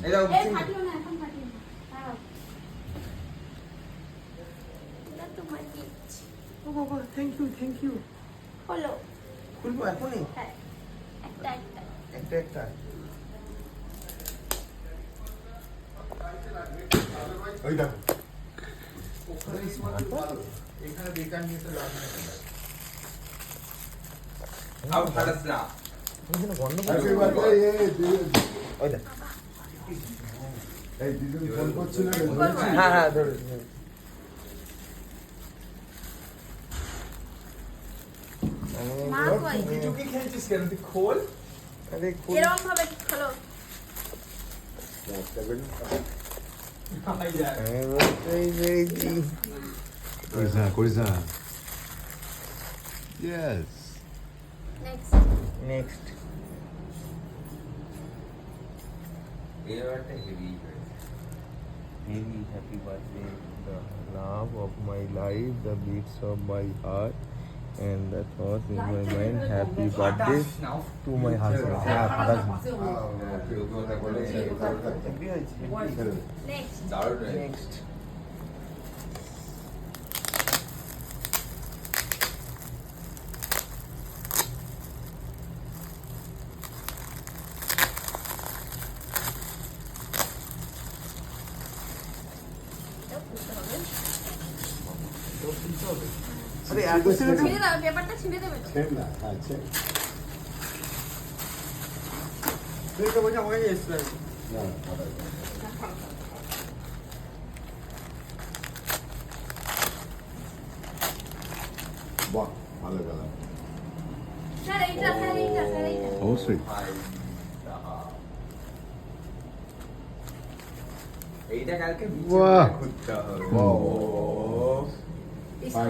এটা ফাটিও না, এখন ফাটিও না। দাঁড়াও। এটা তোমার gift। ও বাবা, থ্যাংক ইউ। হলো। খুলবো এখনই? হ্যাঁ। একটা। একটা। ওই দেখো এখানে বেকার নিয়ে তো লাভ নেই। আউ ফাটাস না। হ্যাপি বার্থডে ওই দেখ। এই দিদি ফোন করছিল রে হ্যাঁ ধরে। মা কই? টুকি খেলছিস কেন? তুই খোল। আরে খোল। এরকম ভাবে খোলো। করিস না ইয়েস নেক্সট। এবারটা heavy happy birthday, the love of my life, the beats of my heart, and the thoughts in my mind. Happy birthday to my husband. Yeah, husband. Next. দারুণ রে। Next. আরে ছিঁড়ে দাও, পেপারটা ছিঁড়ে দেবে তো। ছেড় না আচ্ছা তুই তো বলছিস আমাকে এসে না বাহ ভালো গেলাম স্যার এইটা। অবশ্যই এইটা কালকে বাহ। খুঁজতে হবে।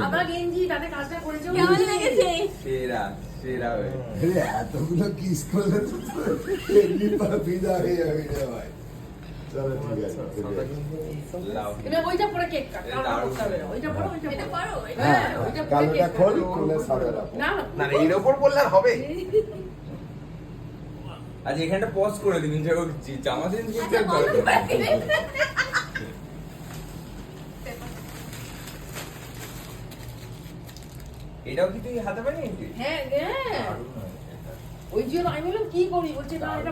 আমরা গেঞ্জি তাতে কাজটা করেছো কেমন লেগেছে? সেরা হয়েছে। আরে এতগুলো কিস করলে তো এমনি বিদা হয়ে যাবে রে ভাই চলো ঠিক আছে লাভ। এটা ওইটা পরে কেক কাট এটা কাটা দারুণ। করতে হবে না। ওইটা পরে এটা পারো? এটা হ্যাঁ ওইটা পরে কালোটা কেক খোল কাটো। খুলে সাদা রাখো না না না এর ওপর বললে আর হবে। আজ এখানটা পজ করে দিন জামা চেঞ্জ করতে আচ্ছা, হবে। বলো পারবে। এটাও কি তুই হাতে বানিয়েছিস? হ্যাঁ দারুণ হয়েছে এটা। ওই জন্য আমি বললাম কি করি বলছে না এটা